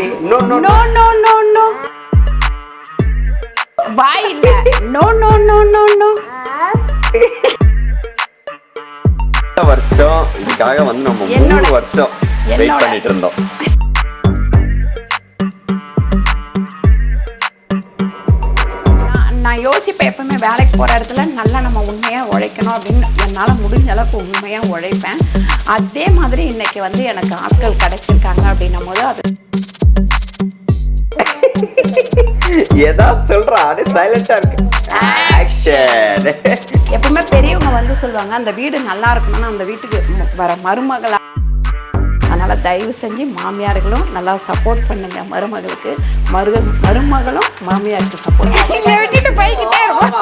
Okay. No. வாய் இல்ல. No. வருஷம் இதுக்காக வந்து நம்ம 3 வருஷம் வெயிட் பண்ணிட்டு இருந்தோம். நான் யோசிப்பேன் எப்பவுமே வேலைக்கு போகிற இடத்துல நல்லா நம்ம உண்மையாக உழைக்கணும் அப்படின்னு என்னால் முடிஞ்ச அளவுக்கு உண்மையாக உழைப்பேன். அதே மாதிரி இன்னைக்கு வந்து எனக்கு ஆட்கள் கிடைச்சிருக்காங்க அப்படின்னும் போது அது ஏதாவது சொல்றா அது சைலண்டா இருக்கு. ஆக்ஷன். எப்பவுமே பெரியவங்க வந்து சொல்லுவாங்க அந்த வீடு நல்லா இருக்கணும்னா அந்த வீட்டுக்கு வர மருமகளா. அதனால தயவு செஞ்சு மாமியார்களும் நல்லா சப்போர்ட் பண்ணுங்க மருமகளுக்கு. மருமகளும் மாமியாருக்கு சப்போர்ட் விட்டுட்டு போய்கிட்டே இருப்போம்.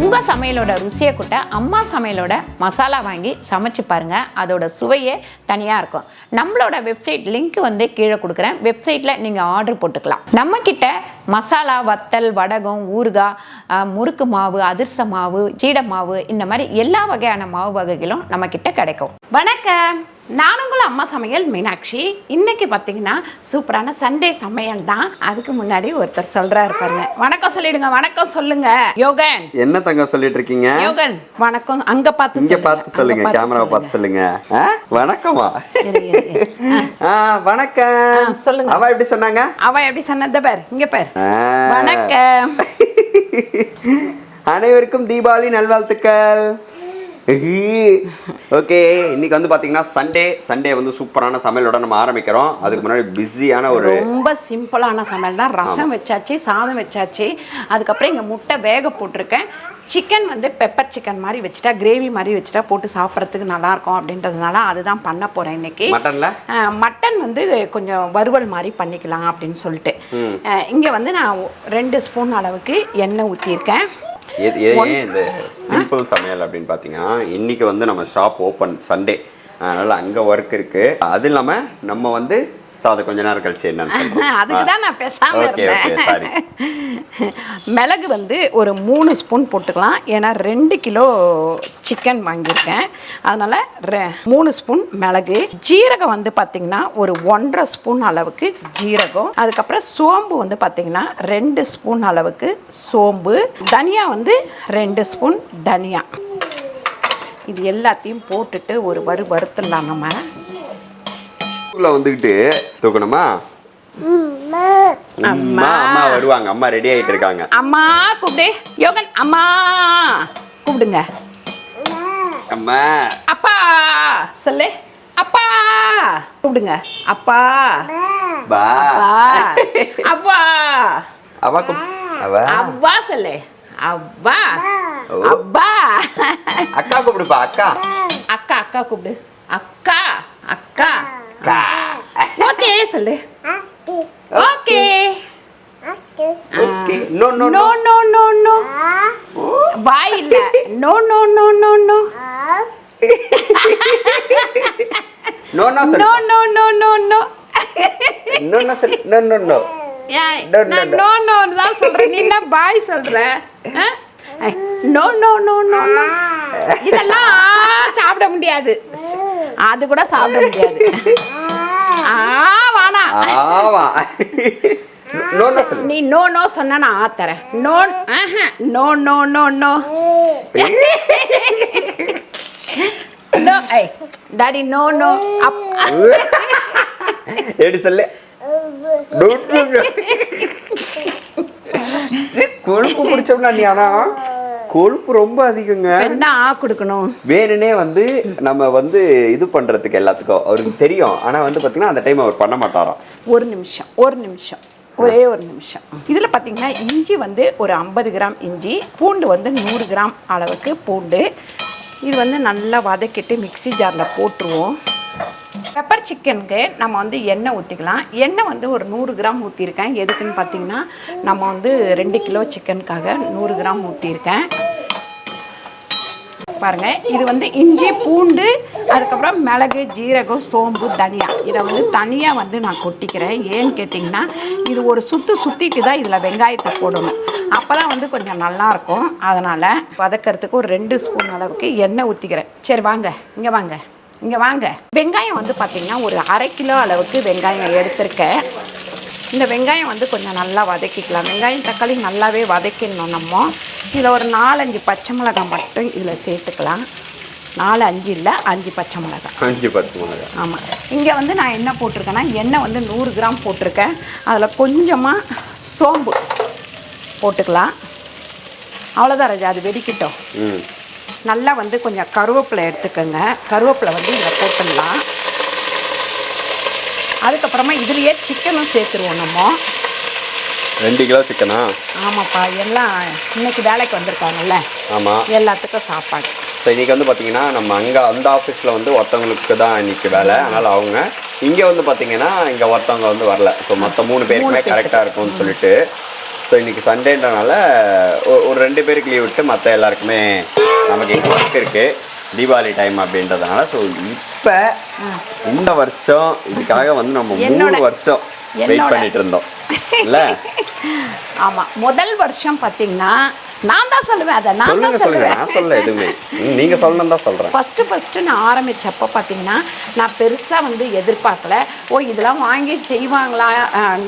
உங்க சமையலோட ருசியை கூட்ட அம்மா சமையலோட மசாலா வாங்கி சமைச்சு பாருங்க. அதோட சுவையே தனியா இருக்கும். நம்மளோட வெப்சைட் லிங்க் வந்து கீழே கொடுக்குறேன். வெப்சைட்ல நீங்க ஆர்டர் போட்டுக்கலாம். நம்ம கிட்ட மசாலா, வத்தல், வடகம், ஊறுகாய், முறுக்கு மாவு, அதிர்ச மாவு, சீடை மாவு, இந்த மாதிரி எல்லா வகையான மாவு வகைகளும் நம்ம கிட்ட கிடைக்கும். வணக்கம், நான் உங்கள் அம்மா சமையல் மீனாட்சி. இன்னைக்கு பார்த்தீங்கன்னா சூப்பரான சண்டே சமையல் தான். அதுக்கு முன்னாடி ஒருத்தர் சொல்றாரு பாருங்க. வணக்கம் சொல்லிடுங்க. வணக்கம் சொல்லுங்க யோகன். என்ன தங்க சொல்லிட்டு இருக்கீங்க? யோகன் வணக்கம். அங்க பார்த்து இங்க பார்த்து சொல்லுங்க. கேமராவை பார்த்து சொல்லுங்க. வணக்கமா? வணக்கம் சொல்லுங்க. அவ எப்படி சொன்னாங்க? அவ எப்படி சொன்னத பார். இங்க பார். வணக்கம். அனைவருக்கும் தீபாவளி நல்வாழ்த்துக்கள். ஓகே, இன்னைக்கு வந்து பாத்தீங்கன்னா சண்டே வந்து சூப்பரான சமையலோட நம்ம ஆரம்பிக்கிறோம். அதுக்கு முன்னாடி பிஸியான ஒரு ரொம்ப சிம்பிளான சமையல் தான். ரசம் வச்சாச்சு, சாதம் வச்சாச்சு. அதுக்கப்புறம் இங்கே முட்டை வேக போட்டிருக்கேன். சிக்கன் வந்து பெப்பர் சிக்கன் மாதிரி வச்சுட்டா, கிரேவி மாதிரி வச்சுட்டா போட்டு சாப்பிட்றதுக்கு நல்லாயிருக்கும் அப்படின்றதுனால அதுதான் பண்ண போகிறேன் இன்னைக்கு. மட்டன் வந்து கொஞ்சம் வறுவல் மாதிரி பண்ணிக்கலாம் அப்படின்னு சொல்லிட்டு இங்கே வந்து நான் 2 ஸ்பூன் அளவுக்கு எண்ணெய் ஊற்றியிருக்கேன். இந்த சிம்பிள் சமையல் அப்படின்னு பார்த்தீங்கன்னா இன்னைக்கு வந்து நம்ம ஷாப் ஓப்பன் சண்டே, அதனால அங்கே ஒர்க் இருக்கு. அது இல்லாமல் நம்ம வந்து அதை கொஞ்ச நேரம் கழிச்சு என்னன்னு அதுக்கு தான் நான் பேசாம இருந்தேன். மிளகு வந்து ஒரு 3 ஸ்பூன் போட்டுக்கலாம். ஏன்னா 2 கிலோ சிக்கன் வாங்கியிருக்கேன், அதனால 3 ஸ்பூன் மிளகு. ஜீரகம் வந்து பார்த்தீங்கன்னா ஒரு 1.5 ஸ்பூன் அளவுக்கு ஜீரகம். அதுக்கப்புறம் சோம்பு வந்து பார்த்தீங்கன்னா 2 ஸ்பூன் அளவுக்கு சோம்பு. தனியா வந்து 2 ஸ்பூன் தனியா. இது எல்லாத்தையும் போட்டுட்டு ஒரு வறுத்துடலாம். நம்ம வந்துகிட்டு தூக்கணுமா? அம்மா வருவாங்க. அம்மா ரெடி ஆயிட்டு இருக்காங்க. அம்மா கூப்பிடு யோகன். அம்மா கூப்பிடுங்க. அம்மா அப்பா சொல்லு. அப்பா கூப்பிடுங்க. அப்பா பா அப்பா அவா அவ்வா சொல்லு. அவ்வா அப்பா. அக்கா கூப்பிடுப்பா. அக்கா அக்கா அக்கா கூப்பிடு. அக்கா அக்கா. ஓகே சொல்லு. Okay okay. No no no no no no. வாய் இல்ல. No no no no no. No no no no no no no. No no சொல்லு. No no no. நான் நோ நோ தான் சொல்றேன். நீ என்ன பாய் சொல்ற? No no no no no. இதெல்லாம் சாப்பிட முடியாது. அது கூட சாப்பிட முடியாது. வானா நீ நோ நோ சொன்னா நான் ஆத்தறேன். No no no no no no. Daddy no no. எப்படி சொல்லு? கொழுப்பு பிடிச்சோம்னா நீ, ஆனா கொழுப்பு ரொம்ப அதிகங்க. என்ன கொடுக்கணும் வேணுனே வந்து நம்ம வந்து இது பண்றதுக்கு எல்லாத்துக்கும் அவருக்கு தெரியும். ஆனா வந்து பாத்தீங்கன்னா அந்த டைம் அவர் பண்ண மாட்டாராம். ஒரு நிமிஷம் ஒரே ஒரு நிமிஷம். இதில் பார்த்தீங்கன்னா இஞ்சி வந்து ஒரு 50 கிராம் இஞ்சி, பூண்டு வந்து 100 கிராம் அளவுக்கு பூண்டு. இது வந்து நல்லா வதக்கிட்டு மிக்ஸி ஜாரில் போட்டுருவோம். பெப்பர் சிக்கனுக்கு நம்ம வந்து எண்ணெய் ஊற்றிக்கலாம். எண்ணெய் வந்து ஒரு 100 கிராம் ஊற்றிருக்கேன். எதுக்குன்னு பார்த்தீங்கன்னா நம்ம வந்து 2 கிலோ சிக்கனுக்காக 100 கிராம் ஊற்றிருக்கேன். பாருங்க, இது வந்து இஞ்சி, பூண்டு, அதுக்கப்புறம் மிளகு, ஜீரகம், சோம்பு, தனியா. இதை வந்து தனியாக வந்து நான் கொட்டிக்கிறேன். ஏன்னு கேட்டிங்கன்னா இது ஒரு சுற்றிட்டு தான் இதில் வெங்காயத்தை போடணும். அப்போ தான் வந்து கொஞ்சம் நல்லாயிருக்கும். அதனால் வதக்கிறதுக்கு ஒரு 2 ஸ்பூன் அளவுக்கு எண்ணெய் ஊற்றிக்கிறேன். சரி வாங்க, இங்கே வாங்க. இங்கே வாங்க. வெங்காயம் வந்து பார்த்திங்கன்னா ஒரு 1/2 கிலோ அளவுக்கு வெங்காயம் எடுத்திருக்கேன். இந்த வெங்காயம் வந்து கொஞ்சம் நல்லா வதக்கிக்கலாம். வெங்காயம் தக்காளி நல்லாவே வதக்கிடணும் நம்ம. இதில் ஒரு 4-5 பச்சை மிளகாய் மட்டும் இதில் சேர்த்துக்கலாம். 4-5 இல்லை, 5 பச்சை மிளகாய். 5 பச்சை மிளகாய். ஆமாம். இங்கே வந்து நான் என்ன போட்டிருக்கேன்னா, எண்ணெய் வந்து 100 கிராம் போட்டிருக்கேன். அதில் கொஞ்சமாக சோம்பு போட்டுக்கலாம். அவ்வளோதான் ராஜா, அது வெடிக்கட்டும். நல்லா வந்து கொஞ்சம் கருவேப்பிலை எடுத்துக்கோங்க. கருவேப்பிலை வந்து இதில் போட்டுடலாம். அதுக்கப்புறமா இதுலேயே சிக்கனும் சேர்த்துருவோம் நம்ம. 2 கிலோ சிக்கனா? ஆமாப்பா, எல்லாம் இன்னைக்கு வேலைக்கு வந்திருக்காங்கல்ல. ஆமாம், எல்லாத்துக்கும் சாப்பாடு. ஸோ இன்றைக்கி வந்து பார்த்திங்கன்னா நம்ம அங்கே அந்த ஆஃபீஸில் வந்து ஒருத்தவங்களுக்கு தான் இன்றைக்கி வேலை. அதனால் அவங்க இங்கே வந்து பார்த்திங்கன்னா இங்கே ஒருத்தவங்க வந்து வரல. ஸோ மொத்தம் 3 பேருக்குமே கரெக்டாக இருக்கும்னு சொல்லிட்டு, ஸோ இன்றைக்கி சண்டேன்றனால ஒரு 2 பேருக்கு லீவ் விட்டு மற்ற எல்லாருக்குமே நமக்கு இங்கே ஒர்க் இருக்குது, தீபாவளி டைம் அப்படின்றதுனால. ஸோ இப்போ இந்த வருஷம் இதுக்காக வந்து நம்ம 3 வருஷம் வெயிட் பண்ணிட்டு இருந்தோம் இல்லை? ஆமாம், முதல் வருஷம் பார்த்தீங்கன்னா நான் தான் சொல்லுவேன். அதை நான் தான் சொல்லுவேன். நான் சொல்ல எதுவுமே நீங்கள் சொல்லணும் தான் சொல்கிறேன். ஃபஸ்ட்டு நான் ஆரம்பித்தப்போ பார்த்தீங்கன்னா நான் பெருசாக வந்து எதிர்பார்க்கல. ஓ இதெல்லாம் வாங்கி செய்வாங்களா,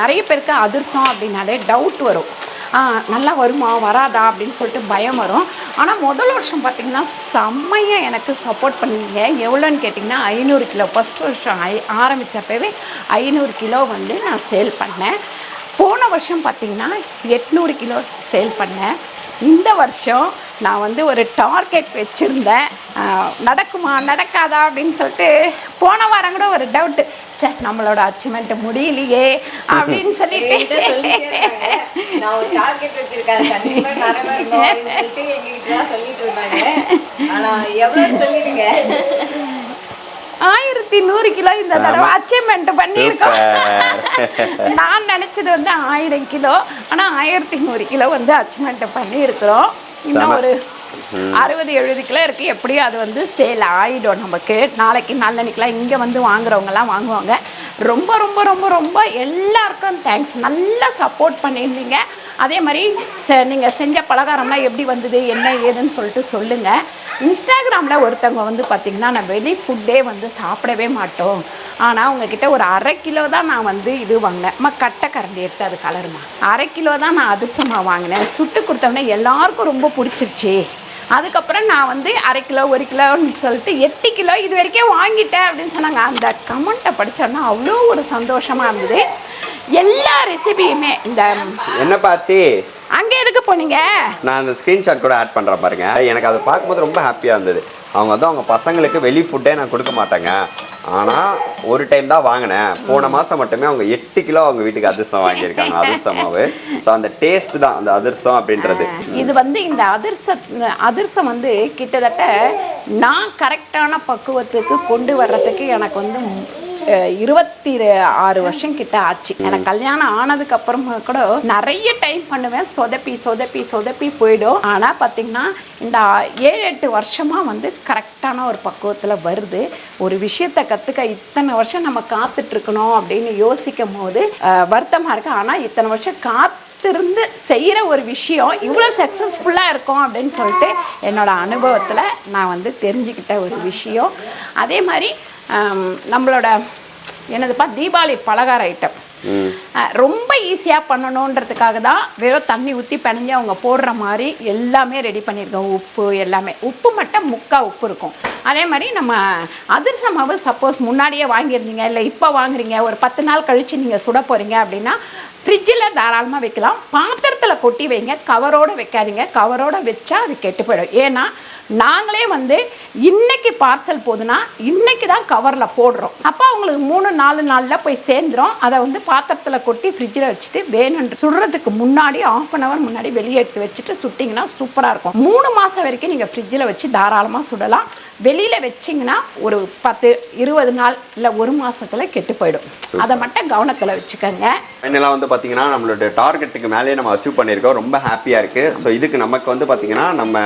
நிறைய பேருக்கு அதிர்ஷ்டம் அப்படின்னாலே டவுட் வரும். நல்லா வருமா வராதா அப்படின்னு சொல்லிட்டு பயம் வரும். ஆனால் முதல் வருஷம் பார்த்திங்கன்னா செம்மையாக எனக்கு சப்போர்ட் பண்ணிங்க. எவ்வளோன்னு கேட்டிங்கன்னா 500 கிலோ. ஃபஸ்ட் வருஷம் ஆரம்பித்தப்பவே 500 கிலோ வந்து நான் சேல் பண்ணேன். போன வருஷம் பார்த்திங்கன்னா 800 கிலோ சேல் பண்ணேன். இந்த வருஷம் நான் வந்து ஒரு டார்கெட் வச்சுருந்தேன். நடக்குமா நடக்காதா அப்படின்னு சொல்லிட்டு போன வாரம் கூட ஒரு டவுட்டு, சே நம்மளோட அச்சீவ்மெண்ட் முடியலையே அப்படின்னு சொல்லிட்டு நான் ஒரு டார்கெட் வச்சிருக்கேன், கண்டிப்பா நிறைவேறணும் அப்படின்னு சொல்லிட்டு எங்ககிட்ட சொல்லிட்டு இருந்தாங்க. ஆனா எவ்வளவு சொல்லிடுங்க? 1100 கிலோ இந்த தடவை அச்சீவ்மெண்ட் பண்ணியிருக்கோம். நான் நினச்சது வந்து 1000 கிலோ, ஆனால் 1100 கிலோ வந்து அச்சீவ்மெண்ட் பண்ணியிருக்கிறோம். இன்னும் ஒரு 60-70 கிலோ இருக்குது. எப்படியும் அது வந்து சேல் ஆகிடும் நமக்கு. நாளைக்கு நாளன்னைக்கெலாம் இங்கே வந்து வாங்குறவங்கலாம் வாங்குவாங்க. ரொம்ப ரொம்ப ரொம்ப ரொம்ப எல்லாருக்கும் தேங்க்ஸ். நல்லா சப்போர்ட் பண்ணியிருந்தீங்க. அதே மாதிரி நீங்கள் செஞ்ச பலகாரம்லாம் எப்படி வந்தது என்ன ஏதுன்னு சொல்லிட்டு சொல்லுங்கள். இன்ஸ்டாகிராமில் ஒருத்தவங்க வந்து பார்த்திங்கன்னா நான் வெளி ஃபுட்டே வந்து சாப்பிடவே மாட்டோம், ஆனால் உங்ககிட்ட ஒரு 1/2 கிலோ தான் நான் வந்து இது வாங்கினேன். கட்டை கரண்டி எடுத்து அது கலருமா 1/2 கிலோ தான் நான் அதிர்ஷ்டமாக வாங்கினேன். சுட்டு கொடுத்தோன்னே எல்லாருக்கும் ரொம்ப பிடிச்சிருச்சு. அதுக்கப்புறம் நான் வந்து 1/2 கிலோ 1 கிலோன்னு சொல்லிட்டு 8 கிலோ இது வரைக்கும் வாங்கிட்டேன் அப்படின்னு சொன்னாங்க. அந்த கமெண்ட்டை படித்தோன்னா அவ்வளோ ஒரு சந்தோஷமாக இருந்தது. எல்லா ரெசிபியுமே இந்த என்னப்பாச்சு அங்கே எதுக்கு போனீங்க? நான் அந்த ஸ்க்ரீன்ஷாட் கூட ஆட் பண்ணுறேன் பாருங்க. எனக்கு அதை பார்க்கும்போது ரொம்ப ஹாப்பியாக இருந்தது. அவங்க வந்து அவங்க பசங்களுக்கு வெளி ஃபுட்டே நான் கொடுக்க மாட்டேங்க, ஆனால் ஒரு டைம் தான் வாங்கினேன். போன மாதம் மட்டுமே அவங்க 8 கிலோ அவங்க வீட்டுக்கு அதிர்ஷ்டம் வாங்கியிருக்காங்க, அதிர்ஷ்டமாவு. ஸோ அந்த டேஸ்ட் தான் அந்த அதிர்ஷ்டம் அப்படின்றது. இது வந்து இந்த அதிர்ஷ்டம் வந்து கிட்டத்தட்ட நான் கரெக்டான பக்குவத்துக்கு கொண்டு வர்றதுக்கு எனக்கு வந்து 26 வருஷம் கிட்ட ஆச்சு. எனக்கு கல்யாணம் ஆனதுக்கு அப்புறமா கூட நிறைய டைம் பண்ணுவேன், சொதப்பி போயிடும். ஆனால் பார்த்தீங்கன்னா இந்த 7-8 வருஷமாக வந்து கரெக்டான ஒரு பக்குவத்தில் வருது. ஒரு விஷயத்தை கற்றுக்க இத்தனை வருஷம் நம்ம காத்துட்ருக்கணும் அப்படின்னு யோசிக்கும் போது வருத்தமாக இருக்கு. ஆனால் இத்தனை வருஷம் காத்திருந்து செய்கிற ஒரு விஷயம் இவ்வளோ சக்ஸஸ்ஃபுல்லாக இருக்கும் அப்படின்னு சொல்லிட்டு என்னோட அனுபவத்தில் நான் வந்து தெரிஞ்சுக்கிட்ட ஒரு விஷயம். அதே மாதிரி நம்மளோட என்னதுப்பா தீபாவளி பலகார ஐட்டம் ரொம்ப ஈஸியாக பண்ணணுன்றதுக்காக தான் வெறும் தண்ணி ஊற்றி பிணைஞ்சு அவங்க போடுற மாதிரி எல்லாமே ரெடி பண்ணியிருக்கோம். உப்பு எல்லாமே, உப்பு மட்டும் 3/4 உப்பு இருக்கும். அதே மாதிரி நம்ம அதிர்ச மாவு சப்போஸ் முன்னாடியே வாங்கியிருந்தீங்க இல்லை இப்போ வாங்குறீங்க, ஒரு 10 நாள் கழித்து நீங்கள் சுட போகிறீங்க அப்படின்னா ஃப்ரிட்ஜில் தாராளமாக வைக்கலாம். பாத்திரத்தில் கொட்டி வைங்க, கவரோடு வைக்காதீங்க. கவரோடு வச்சா அது கெட்டு போயிடும். ஏன்னா நாங்களே வந்து இன்னைக்கு பார்சல் போதுன்னா இன்னைக்கு தான் கவரில் போடுறோம். அப்போ அவங்களுக்கு 3-4 நாளில் போய் சேர்ந்துடும். அதை வந்து பாத்திரத்தில் கொட்டி ஃப்ரிட்ஜில் வச்சுட்டு வேணுன்ற சுடுறதுக்கு முன்னாடி 1/2 hour முன்னாடி வெளியே எடுத்து வச்சுட்டு சுட்டிங்கன்னா சூப்பராக இருக்கும். 3 மாதம் வரைக்கும் நீங்கள் ஃப்ரிட்ஜில் வச்சு தாராளமாக சுடலாம். வெளியில் வச்சிங்கன்னா ஒரு 10-20 நாள் இல்லை 1 மாதத்தில் கெட்டு போயிடும். அதை மட்டும் கவனத்தில் வச்சுக்கோங்க. ஃபைனலாக வந்து பார்த்தீங்கன்னா நம்மளோட டார்கெட்டுக்கு மேலேயே நம்ம அச்சீவ் பண்ணியிருக்கோம். ரொம்ப ஹாப்பியாக இருக்குது. ஸோ இதுக்கு நமக்கு வந்து பார்த்தீங்கன்னா நம்ம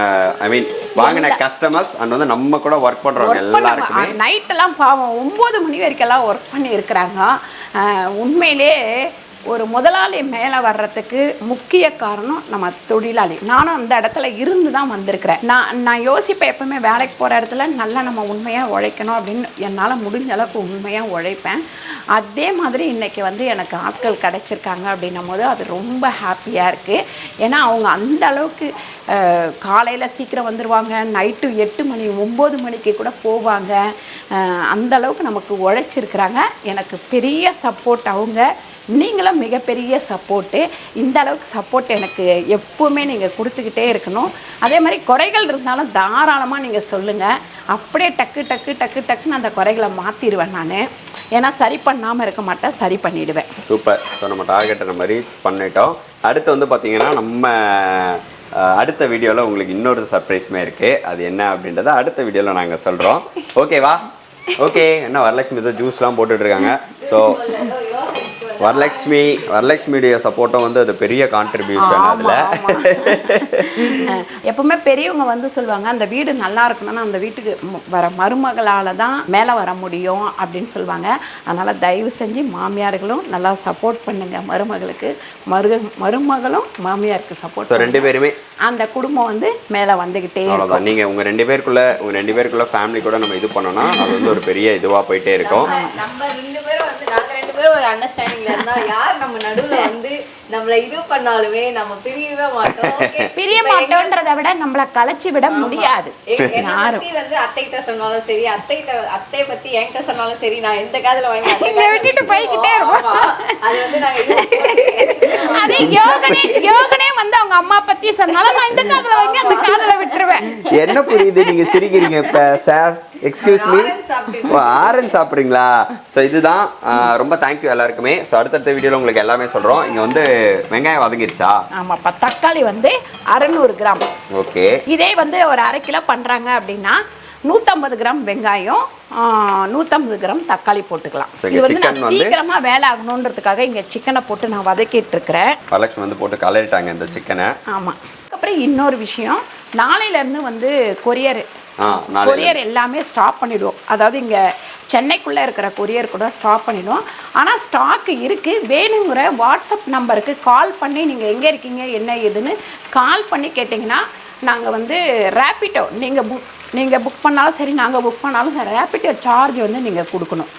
வாங்கின கஸ்டமர்ஸ் அண்ட் வந்து நம்ம கூட ஒர்க் பண்ணுறவங்க எல்லாருக்குமே நைட்டெல்லாம் பாவம் 9 மணி வரைக்கெல்லாம் ஒர்க் பண்ணி இருக்கிறாங்க. உண்மையிலே ஒரு முதலாளி மேலே வர்றதுக்கு முக்கிய காரணம் நம்ம தொழிலாளி. நானும் அந்த இடத்துல இருந்து தான் வந்திருக்கிறேன். நான் யோசிப்பேன் எப்பவுமே வேலைக்கு போகிற இடத்துல நல்லா நம்ம உண்மையாக உழைக்கணும் அப்படின்னு. என்னால் முடிஞ்ச அளவுக்கு உண்மையாக உழைப்பேன். அதே மாதிரி இன்றைக்கி வந்து எனக்கு ஆட்கள் கிடச்சிருக்காங்க அப்படின்னும் போது அது ரொம்ப ஹாப்பியாக இருக்குது. ஏன்னா அவங்க அந்த அளவுக்கு காலையில் சீக்கிரம் வந்துடுவாங்க, நைட்டு 8 மணி 9 மணிக்கு கூட போவாங்க. அந்த அளவுக்கு நமக்கு உழைச்சிருக்கிறாங்க. எனக்கு பெரிய சப்போர்ட் அவங்க. நீங்களும் மிகப்பெரிய சப்போர்ட்டு. இந்த அளவுக்கு சப்போர்ட் எனக்கு எப்போவுமே நீங்கள் கொடுத்துக்கிட்டே இருக்கணும். அதே மாதிரி குறைகள் இருந்தாலும் தாராளமாக நீங்கள் சொல்லுங்கள். அப்படியே டக்கு டக்கு டக்கு டக்குன்னு அந்த குறைகளை மாற்றிடுவேன் நான். ஏன்னா சரி பண்ணாமல் இருக்க மாட்டேன், சரி பண்ணிவிடுவேன். சூப்பர். ஸோ நம்ம டார்கெட்டை நம்ம ரீச் பண்ணிட்டோம். அடுத்து வந்து பார்த்திங்கன்னா நம்ம அடுத்த வீடியோவில் உங்களுக்கு இன்னொரு சர்ப்ரைஸுமே இருக்குது. அது என்ன அப்படின்றத அடுத்த வீடியோவில் நாங்கள் சொல்கிறோம். ஓகேவா? ஓகே. என்ன வரலட்சுமி தான் ஜூஸ்லாம் போட்டுட்ருக்காங்க. ஸோ வரலட்சுமியுடைய சப்போர்ட்டும் வந்து அது பெரிய கான்ட்ரிபியூஷன். அதில் எப்பவுமே பெரியவங்க வந்து சொல்லுவாங்க, அந்த வீடு நல்லா இருக்கணும்னா அந்த வீட்டுக்கு வர மருமகளால் தான் மேலே வர முடியும் அப்படின்னு சொல்லுவாங்க. அதனால் தயவு செஞ்சு மாமியார்களும் நல்லா சப்போர்ட் பண்ணுங்க. மருமகளுக்கு மருமகளும் மாமியாருக்கு சப்போர்ட். ரெண்டு பேருமே அந்த குடும்பம் வந்து மேலே வந்துக்கிட்டே இருக்கும். நீங்கள் உங்கள் ரெண்டு பேருக்குள்ள ஃபேமிலி கூட நம்ம இது பண்ணோம்னா அது வந்து ஒரு பெரிய இதுவாக போயிட்டே இருக்கும். நம்ம ரெண்டு பேரும் வந்து நாங்கள் ரெண்டு பேரும் ஒரு அண்டர்ஸ்டாண்டிங்ல இருந்தா யார் நம்ம நடுவில் வந்து நம்மள இது பண்ணாலுமே நம்ம பிரியவே மாட்டோம். பிரிய மாட்டோன்றதை விட நம்மள கலைச்சி விட முடியாது. வந்து அத்தைகிட்ட சொன்னாலும் சரி, அத்தையை பத்தி என்கிட்ட சொன்னாலும் சரி, நான் எந்த காதுல வாங்கி விட்டுட்டு போய்கிட்டே இருப்போம். அது வந்து நாங்க அதே யோகனே வந்து அவங்க அம்மா பத்தி சொன்னாலும் நான் இந்த காதுல வாங்கி அந்த காதுல விட்டுருவேன். என்ன புரியுது நீங்க சிரிக்கிறீங்க இப்ப? சார் எக்ஸ்கியூஸ் மீ, ஆரஞ்சு சாப்பிட்றீங்களா? ஸோ இதுதான். ரொம்ப தேங்க்யூ எல்லாருக்குமே. ஸோ அடுத்தடுத்த வீடியோவில் உங்களுக்கு எல்லாமே சொல்கிறோம். இங்கே வந்து வெங்காயம் வதங்கிடுச்சா? ஆமாப்பா. தக்காளி வந்து 600 கிராம். ஓகே. இதே வந்து ஒரு 1/2 கிலோ பண்ணுறாங்க அப்படின்னா 150 கிராம் வெங்காயம், 150 கிராம் தக்காளி போட்டுக்கலாம். இது வந்து நான் சீக்கிரமா வேலை ஆகணுன்றதுக்காக இங்கே சிக்கனை போட்டு நான் வதக்கிட்டு இருக்கிறேன். வரலட்சுமி வந்து போட்டு கலரிட்டாங்க இந்த சிக்கனை. ஆமாம். அதுக்கப்புறம் இன்னொரு விஷயம், நாளையிலேருந்து வந்து கொரியர் எல்லாமே ஸ்டாப் பண்ணிவிடுவோம். அதாவது இங்கே சென்னைக்குள்ளே இருக்கிற கொரியர் கூட ஸ்டாப் பண்ணிவிடுவோம். ஆனால் ஸ்டாக்கு இருக்குது. வேணுங்கிற வாட்ஸ்அப் நம்பருக்கு கால் பண்ணி நீங்கள் எங்கே இருக்கீங்க என்ன ஏதுன்னு கால் பண்ணி கேட்டிங்கன்னா நாங்கள் வந்து ரேப்பிட்டோ நீங்கள் புக் பண்ணாலும் சரி, நாங்கள் புக் பண்ணாலும் சரி, ரேப்பிட்டோ சார்ஜ் வந்து நீங்கள் கொடுக்கணும்.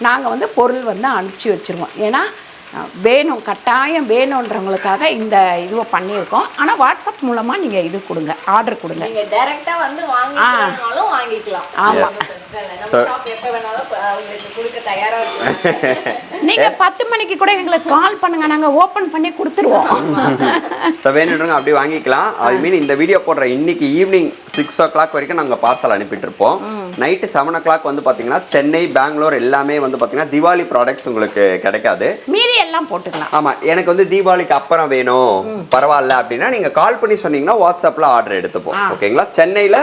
நாங்கள் வந்து பொருள் வந்து அனுப்பிச்சி வச்சுருவோம். ஏன்னா வேணும், கட்டாயம் வேணுன்றவங்களுக்காக இந்த இதுவை பண்ணியிருக்கோம். ஆனால் வாட்ஸ்அப் மூலமாக நீங்கள் இது கொடுங்க, ஆர்டர் கொடுங்க. நீங்கள் டைரெக்டாக வந்து வாங்கினாலும் வாங்கிக்கலாம். ஆமாம். நீங்கள் 10 மணிக்கு கூட எங்களுக்கு கால் பண்ணுங்க, நாங்கள் ஓப்பன் பண்ணி கொடுத்துருவோம். வேணுன்றவங்க அப்படி வாங்கிக்கலாம். ஐ மீன் இந்த வீடியோ போடுற இன்னைக்கு ஈவினிங் 6 o'clock வரைக்கும் நாங்கள் பார்சல் அனுப்பிட்டு இருப்போம். நைட்டு 7 o'clock வந்து பார்த்தீங்கன்னா சென்னை, பெங்களூர் எல்லாமே வந்து பார்த்தீங்கன்னா தீபாவளி ப்ராடக்ட்ஸ் உங்களுக்கு கிடைக்காது. மீதி எல்லாம் போட்டுக்கலாம். ஆமாம். எனக்கு வந்து தீபாவளிக்கு அப்புறம் வேணும், பரவாயில்ல அப்படின்னா நீங்கள் கால் பண்ணி சொன்னீங்கன்னா வாட்ஸ்அப்பில் ஆர்டர் எடுத்துப்போம். ஓகேங்களா? சென்னையில்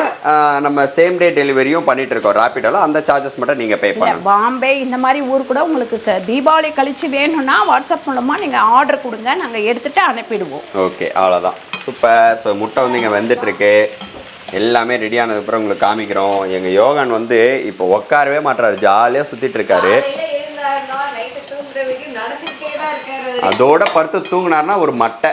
நம்ம சேம் டே டெலிவரியும் பண்ணிட்டு இருக்கோம் ரேப்பிடோல. அந்த சார்ஜஸ் மட்டும் நீங்கள் பே பண்ணணும். பாம்பே இந்த மாதிரி ஊர் கூட உங்களுக்கு தீபாவளி கழிச்சு வேணும்னா வாட்ஸ்அப் மூலமாக நீங்கள் ஆர்டர் கொடுங்க, நாங்கள் எடுத்துகிட்டு அனுப்பிடுவோம். ஓகே, அவ்வளோதான். சூப்பர். ஸோ முட்டை வந்து இங்கே வந்துட்டுருக்கு. எல்லாமே ரெடி ஆனதுக்கப்புறம் உங்களுக்கு காமிக்கிறோம். எங்கள் யோகன் வந்து இப்போ உட்காரவே மாட்டாரு, ஜாலியாக சுற்றிட்டு இருக்காரு. அதோட படுத்து தூங்கினார்னா ஒரு மட்டை.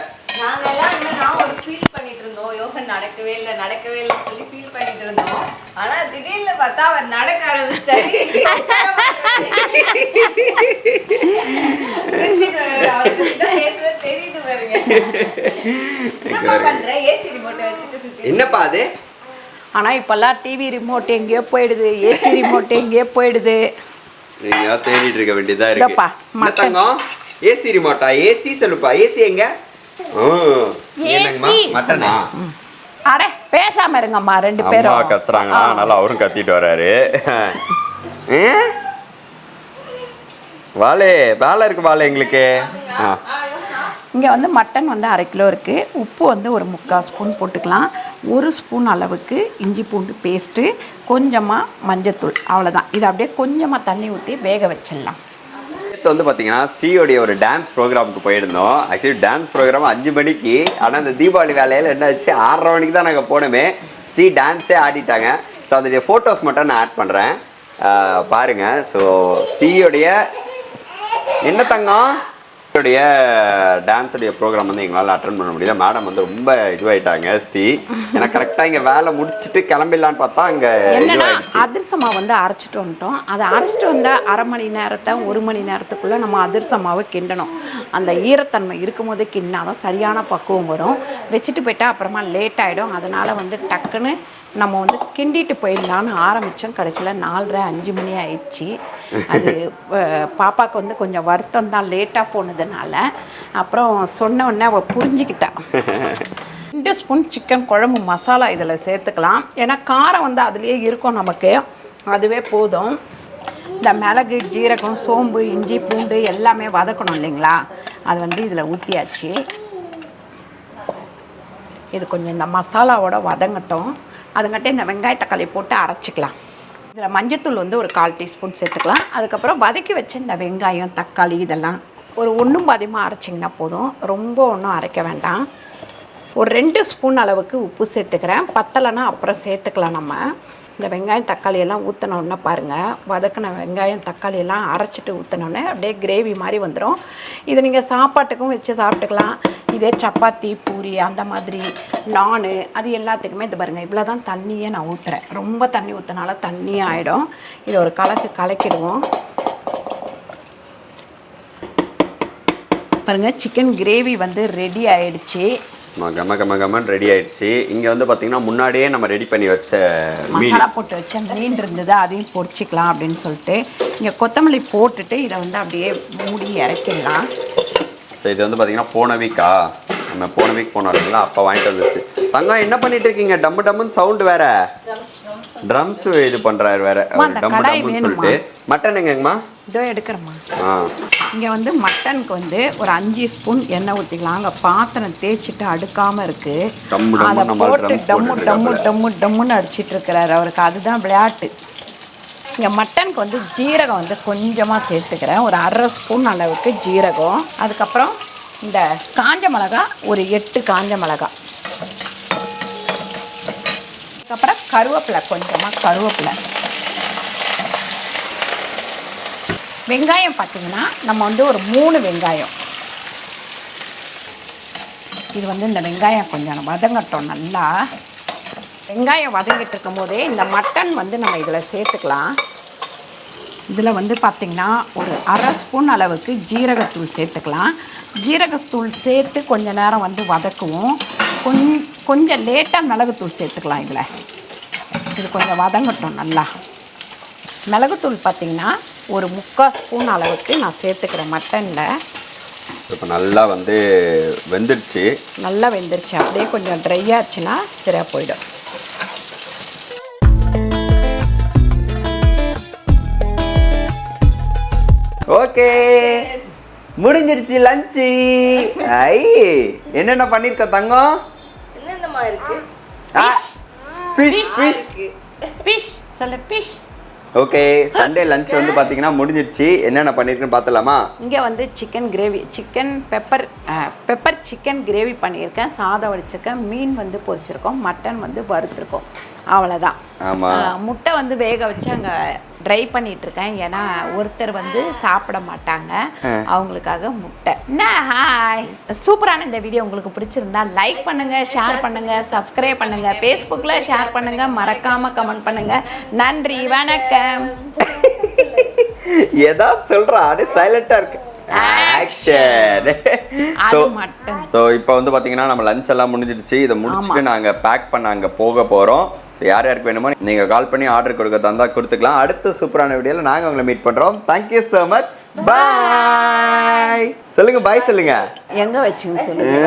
நடக்கவே இல்லை சொல்லி ஃபீல் பண்ணிட்டு இருந்தோம். ஆனா திடீர்னு பார்த்தா அவர் நடக்க ஆரம்பிச்சிட்டாரு. தெரியுது பாருங்க. என்னப்பா அது? ஆனா இப்பெல்லாம் டிவி ரிமோட் எங்கேயோ போயிடுது, ஏசி ரிமோட் எங்கேயோ போயிடுது. நீங்க தேடிட்டு இருக்க வேண்டியதா இருக்கு. மத்தங்கம் ஏசி ரிமோட்டா? ஏசி சொல்லுப்பா. ஏசி எங்க? ஏசி மட்டனா? அட பேசாம இருங்கம்மா ரெண்டு பேரும். அம்மா கத்துறாங்க, அதனால அவரும் கத்திட்டு வராரு. வாலே வேலை இருக்கு வாலே எங்களுக்கு. இங்கே வந்து மட்டன் வந்து 1/2 கிலோ இருக்குது. உப்பு வந்து ஒரு 3/4 ஸ்பூன் போட்டுக்கலாம். 1 ஸ்பூன் அளவுக்கு இஞ்சி பூண்டு பேஸ்ட்டு, கொஞ்சமாக மஞ்சத்தூள், அவ்வளோதான். இது அப்படியே கொஞ்சமாக தண்ணி ஊற்றி வேக வச்சிடலாம். வந்து பார்த்தீங்கன்னா ஸ்ரீயோடைய ஒரு டான்ஸ் ப்ரோக்ராமுக்கு போயிருந்தோம். ஆக்சுவலி டான்ஸ் ப்ரோக்ராம் 5 மணிக்கு. ஆனால் இந்த தீபாவளி வேலையில் என்ன ஆச்சு, 6:30 மணிக்கு தான் நாங்கள் போனோமே. ஸ்ரீ டான்ஸே ஆடிட்டாங்க. ஸோ அதோடைய ஃபோட்டோஸ் மட்டும் நான் ஆட் பண்ணுறேன் பாருங்கள். ஸோ ஸ்ரீயோடைய என்ன தங்கம் உடைய டான்ஸுடைய ப்ரோக்ராம் வந்து எங்களால் அட்டன் பண்ண முடியல. மேடம் வந்து ரொம்ப இதுவாயிட்டாங்க ஸ்ரீ. ஏன்னா கரெக்டாக இங்கே வேலை முடிச்சுட்டு கிளம்பிடலான்னு பார்த்தா அங்கே என்னன்னா அதிரசமாக வந்து அரைச்சிட்டு வந்துட்டோம். அதை அரைச்சிட்டு வந்தால் அரை மணி நேரத்தை 1 மணி நேரத்துக்குள்ளே நம்ம அதிரசமாவை கிண்டணும். அந்த ஈரத்தன்மை இருக்கும்போது கிண்டினாதான் சரியான பக்குவம் வரும். வச்சுட்டு போயிட்டா அப்புறமா லேட் ஆகிடும். அதனால் வந்து டக்குன்னு நம்ம வந்து கிண்டிட்டு போயிடலான்னு ஆரம்பித்தோம். கடைசியில் 4:30 5 மணி ஆயிடுச்சு. அது பாப்பாவுக்கு வந்து கொஞ்சம் வருத்தம் தான் லேட்டாக போனதுனால. அப்புறம் சொன்ன உடனே அவள் புரிஞ்சுக்கிட்டா. 2 ஸ்பூன் சிக்கன் குழம்பு மசாலா இதில் சேர்த்துக்கலாம். ஏன்னா காரம் வந்து அதுலேயே இருக்கும் நமக்கு, அதுவே போதும். இந்த மிளகு ஜீரகம் சோம்பு இஞ்சி பூண்டு எல்லாமே வதக்கணும் இல்லைங்களா, அது வந்து இதில் ஊற்றியாச்சு. இது கொஞ்சம் இந்த மசாலாவோட வதங்கட்டும். அதுங்கட்ட இந்த வெங்காய தக்காளி போட்டு அரைச்சிக்கலாம். இதில் மஞ்சத்தூள் வந்து ஒரு 1/4 டீஸ்பூன் சேர்த்துக்கலாம். அதுக்கப்புறம் வதக்கி வச்சு இந்த வெங்காயம் தக்காளி இதெல்லாம் ஒரு 1 பாதியமாக அரைச்சிங்கன்னா போதும். ரொம்ப ஒன்றும் அரைக்க வேண்டாம். ஒரு 2 ஸ்பூன் அளவுக்கு உப்பு சேர்த்துக்கிறேன். பத்தலைன்னா அப்புறம் சேர்த்துக்கலாம். நம்ம இந்த வெங்காயம் தக்காளியெல்லாம் ஊற்றினோன்னே பாருங்கள், வதக்கின வெங்காயம் தக்காளியெல்லாம் அரைச்சிட்டு ஊற்றினோன்னே அப்படியே கிரேவி மாதிரி வந்துடும். இதை நீங்கள் சாப்பாட்டுக்கும் வச்சு சாப்பிட்டுக்கலாம். இதே சப்பாத்தி பூரி அந்த மாதிரி நான் அது எல்லாத்துக்குமே இது பாருங்கள், இவ்வளோ தான் தண்ணியே நான் ஊற்றுறேன். ரொம்ப தண்ணி ஊற்றினால தண்ணி ஆகிடும். இதை ஒரு கலக்கிடுவோம். பாருங்கள், சிக்கன் கிரேவி வந்து ரெடி ஆகிடுச்சு. கமன் ரெடி ஆயிடுச்சு. இங்கே வந்து பார்த்தீங்கன்னா முன்னாடியே நம்ம ரெடி பண்ணி வச்ச மசாலா போட்டு வச்ச மீன் இருந்தது, அதையும் பொரிச்சிக்கலாம் அப்படின்னு சொல்லிட்டு இங்கே கொத்தமல்லி போட்டுட்டு இதை வந்து அப்படியே மூடி இறக்கிடலாம். ஸோ இது வந்து பார்த்தீங்கன்னா போன வீக் போனோம் இல்லைங்களா, அப்போ வாங்கிட்டு வந்துச்சு. தங்கம் என்ன பண்ணிட்டு இருக்கீங்க? டம்மு டம்முன்னு சவுண்டு வேற, ட்ரம்ஸ் இது பண்ணுறாரு வேற, டம்மு டம்முன்னு சொல்லிட்டு. மட்டன் எங்கம்மா? இதோ எடுக்கிறேம்மா. இங்கே வந்து மட்டனுக்கு வந்து ஒரு 5 ஸ்பூன் எண்ணெய் ஊற்றிக்கலாம். அங்கே பாத்திரம் தேய்ச்சிட்டு அடுக்காமல் இருக்குது. அதை போட்டு டம்மு டம்மு டம்மு டம்முன்னு அடிச்சிட்டு இருக்கிறாரு. அவருக்கு அதுதான் விளையாட்டு. இங்கே மட்டனுக்கு வந்து ஜீரகம் வந்து கொஞ்சமாக சேர்த்துக்கிறேன். ஒரு 1/2 ஸ்பூன் அளவுக்கு ஜீரகம். அதுக்கப்புறம் இந்த காஞ்ச மிளகா ஒரு 8 காஞ்ச மிளகா. அதுக்கப்புறம் கருவேப்பிலை, கொஞ்சமாக கருவேப்பிலை. வெங்காயம் பார்த்தீங்கன்னா நம்ம வந்து ஒரு 3 வெங்காயம். இது வந்து இந்த வெங்காயம் கொஞ்சம் வதங்கட்டும். நல்லா வெங்காயம் வதங்கிட்டு இருக்கும் போதே இந்த மட்டன் வந்து நம்ம இதில் சேர்த்துக்கலாம். இதில் வந்து பார்த்திங்கன்னா ஒரு 1/2 ஸ்பூன் அளவுக்கு ஜீரகத்தூள் சேர்த்துக்கலாம். ஜீரகத்தூள் சேர்த்து கொஞ்ச நேரம் வந்து வதக்குவோம். கொஞ்சம் லேட்டாக மிளகுத்தூள் சேர்த்துக்கலாம். இதில் இது கொஞ்சம் வதங்கட்டும். நல்லா மிளகுத்தூள் பார்த்திங்கன்னா ஒரு 3/4 ஸ்பூன் அளவுக்கு நான் சேர்த்துக்கிறேன் மட்டனில். இப்போ நல்லா வந்து வெந்துடுச்சு. நல்லா வெந்துருச்சு. அப்படியே கொஞ்சம் ட்ரை ஆச்சுன்னா சரியாக போயிடும். ஓகே, முடிஞ்சிருச்சு லஞ்சு. ஐ என்னென்ன பண்ணிருக்க தங்கம்? என்னென்னமா இருக்கு? ஃபிஷ் சொல்ல ஃபிஷ். ஓகே, சண்டே லஞ்ச் வந்து பார்த்தீங்கன்னா முடிஞ்சிருச்சு. என்னென்ன பண்ணியிருக்குன்னு பார்த்துலாமா? இங்கே வந்து chicken gravy, pepper chicken gravy பண்ணியிருக்கேன். சாதம் வடிச்சிருக்கேன். மீன் வந்து பொரிச்சிருக்கோம். மட்டன் வந்து வறுத்துருக்கோம். அவ்வளோதான். ஆமாம், முட்டை வந்து வேக வச்சு அங்கே ட்ரை பண்ணிகிட்ருக்கேன். ஏன்னா ஒருத்தர் வந்து சாப்பிட மாட்டாங்க, அவங்களுக்காக முட்டை. என்ன ஹாய், சூப்பரான இந்த வீடியோ உங்களுக்கு பிடிச்சிருந்தா லைக் பண்ணுங்கள், ஷேர் பண்ணுங்கள், சப்ஸ்கிரைப் பண்ணுங்கள், ஃபேஸ்புக்கில் ஷேர் பண்ணுங்கள், மறக்காமல் கமெண்ட் பண்ணுங்கள். நன்றி, வணக்கம். ஏதாவது சொல்கிறா, அப்படியே சைலண்ட்டாக இருக்கு. ஆக்ஷன். ஸோ இப்போ வந்து பார்த்தீங்கன்னா நம்ம லஞ்ச் எல்லாம் முடிஞ்சிடுச்சு. இதை முடிச்சுட்டு நாங்கள் பேக் பண்ண அங்கே போக போகிறோம். ஸோ யார் யாருக்கு வேணுமோ நீங்கள் கால் பண்ணி ஆர்டர் கொடுக்க தந்தா கொடுத்துக்கலாம். அடுத்த சூப்பரான வீடியோவில் நாங்கள் உங்களை மீட் பண்ணுறோம். Thank you so much. பாய் சொல்லுங்க. பாய் சொல்லுங்க. எங்கே வச்சுங்க சொல்லுங்க.